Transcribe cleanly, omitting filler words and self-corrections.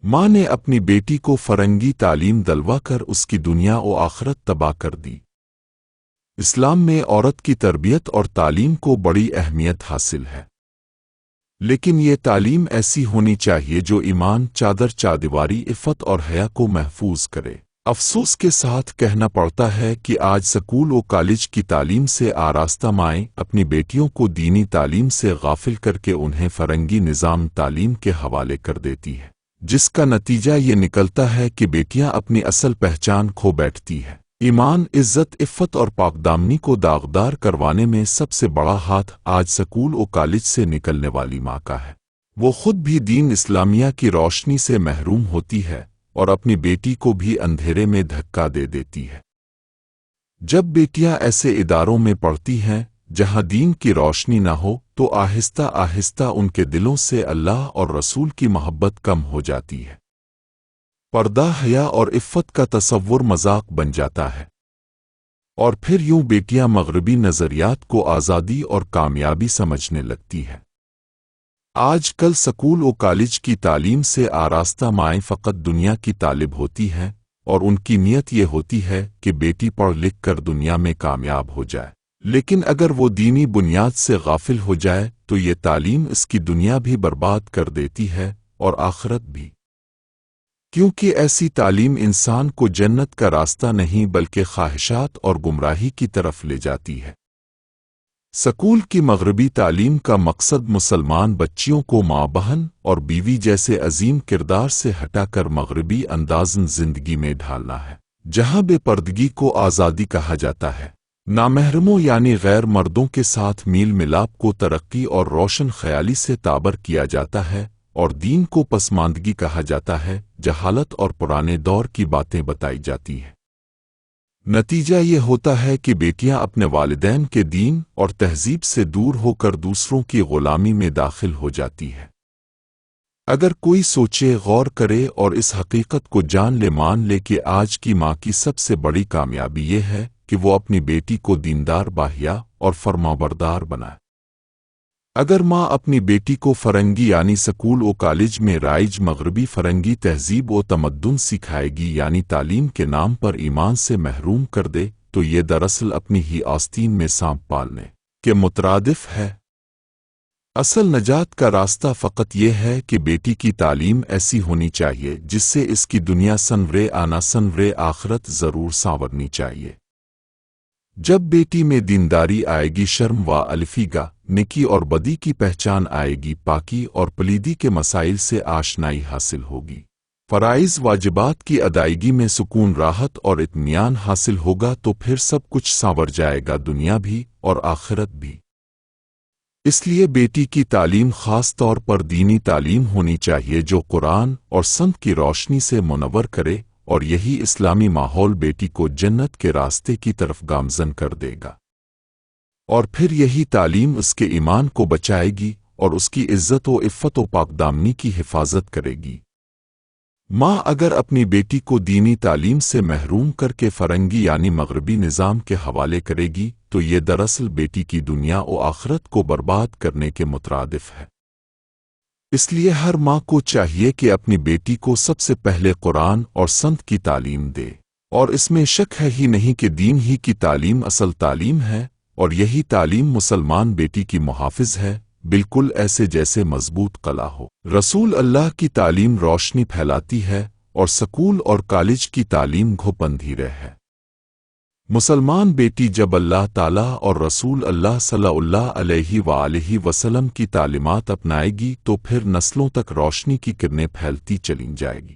ماں نے اپنی بیٹی کو فرنگی تعلیم دلوا کر اس کی دنیا و آخرت تباہ کر دی۔ اسلام میں عورت کی تربیت اور تعلیم کو بڑی اہمیت حاصل ہے، لیکن یہ تعلیم ایسی ہونی چاہیے جو ایمان، چادر چادیواری، عفت اور حیا کو محفوظ کرے۔ افسوس کے ساتھ کہنا پڑتا ہے کہ آج سکول و کالج کی تعلیم سے آراستہ مائیں اپنی بیٹیوں کو دینی تعلیم سے غافل کر کے انہیں فرنگی نظام تعلیم کے حوالے کر دیتی ہے، جس کا نتیجہ یہ نکلتا ہے کہ بیٹیاں اپنی اصل پہچان کھو بیٹھتی ہیں۔ ایمان، عزت، عفت اور پاکدامنی کو داغدار کروانے میں سب سے بڑا ہاتھ آج سکول و کالج سے نکلنے والی ماں کا ہے۔ وہ خود بھی دین اسلامیہ کی روشنی سے محروم ہوتی ہے اور اپنی بیٹی کو بھی اندھیرے میں دھکا دے دیتی ہے۔ جب بیٹیاں ایسے اداروں میں پڑھتی ہیں جہاں دین کی روشنی نہ ہو تو آہستہ آہستہ ان کے دلوں سے اللہ اور رسول کی محبت کم ہو جاتی ہے۔ پردہ، حیا اور عفت کا تصور مذاق بن جاتا ہے، اور پھر یوں بیٹیاں مغربی نظریات کو آزادی اور کامیابی سمجھنے لگتی ہیں۔ آج کل سکول و کالج کی تعلیم سے آراستہ مائیں فقط دنیا کی طالب ہوتی ہیں، اور ان کی نیت یہ ہوتی ہے کہ بیٹی پڑھ لکھ کر دنیا میں کامیاب ہو جائے، لیکن اگر وہ دینی بنیاد سے غافل ہو جائے تو یہ تعلیم اس کی دنیا بھی برباد کر دیتی ہے اور آخرت بھی، کیونکہ ایسی تعلیم انسان کو جنت کا راستہ نہیں بلکہ خواہشات اور گمراہی کی طرف لے جاتی ہے۔ سکول کی مغربی تعلیم کا مقصد مسلمان بچیوں کو ماں، بہن اور بیوی جیسے عظیم کردار سے ہٹا کر مغربی اندازن زندگی میں ڈھالنا ہے، جہاں بے پردگی کو آزادی کہا جاتا ہے، نامحرموں یعنی غیر مردوں کے ساتھ میل ملاپ کو ترقی اور روشن خیالی سے تعبر کیا جاتا ہے، اور دین کو پسماندگی کہا جاتا ہے، جہالت اور پرانے دور کی باتیں بتائی جاتی ہیں۔ نتیجہ یہ ہوتا ہے کہ بیٹیاں اپنے والدین کے دین اور تہذیب سے دور ہو کر دوسروں کی غلامی میں داخل ہو جاتی ہے۔ اگر کوئی سوچے، غور کرے اور اس حقیقت کو جان لے، مان لے کہ آج کی ماں کی سب سے بڑی کامیابی یہ ہے کہ وہ اپنی بیٹی کو دیندار، باحیا اور فرمانبردار بنائے۔ اگر ماں اپنی بیٹی کو فرنگی یعنی سکول و کالج میں رائج مغربی فرنگی تہذیب و تمدن سکھائے گی، یعنی تعلیم کے نام پر ایمان سے محروم کر دے، تو یہ دراصل اپنی ہی آستین میں سانپ پالنے کے مترادف ہے۔ اصل نجات کا راستہ فقط یہ ہے کہ بیٹی کی تعلیم ایسی ہونی چاہیے جس سے اس کی دنیا سنورے، آنا سنورے، آخرت ضرور سانورنی چاہیے۔ جب بیٹی میں دینداری آئے گی، شرم و الفیگا، نیکی اور بدی کی پہچان آئے گی، پاکی اور پلیدی کے مسائل سے آشنائی حاصل ہوگی، فرائض واجبات کی ادائیگی میں سکون، راحت اور اطمینان حاصل ہوگا، تو پھر سب کچھ سانور جائے گا، دنیا بھی اور آخرت بھی۔ اس لیے بیٹی کی تعلیم خاص طور پر دینی تعلیم ہونی چاہیے جو قرآن اور سنت کی روشنی سے منور کرے، اور یہی اسلامی ماحول بیٹی کو جنت کے راستے کی طرف گامزن کر دے گا، اور پھر یہی تعلیم اس کے ایمان کو بچائے گی اور اس کی عزت و عفت و پاکدامنی کی حفاظت کرے گی۔ ماں اگر اپنی بیٹی کو دینی تعلیم سے محروم کر کے فرنگی یعنی مغربی نظام کے حوالے کرے گی تو یہ دراصل بیٹی کی دنیا و آخرت کو برباد کرنے کے مترادف ہے۔ اس لیے ہر ماں کو چاہیے کہ اپنی بیٹی کو سب سے پہلے قرآن اور سنت کی تعلیم دے، اور اس میں شک ہے ہی نہیں کہ دین ہی کی تعلیم اصل تعلیم ہے، اور یہی تعلیم مسلمان بیٹی کی محافظ ہے، بالکل ایسے جیسے مضبوط قلعہ ہو۔ رسول اللہ کی تعلیم روشنی پھیلاتی ہے اور سکول اور کالج کی تعلیم گھوپ اندھیرے ہے۔ مسلمان بیٹی جب اللہ تعالیٰ اور رسول اللہ صلی اللہ علیہ وآلہ وسلم کی تعلیمات اپنائے گی تو پھر نسلوں تک روشنی کی کرنیں پھیلتی چلی جائے گی۔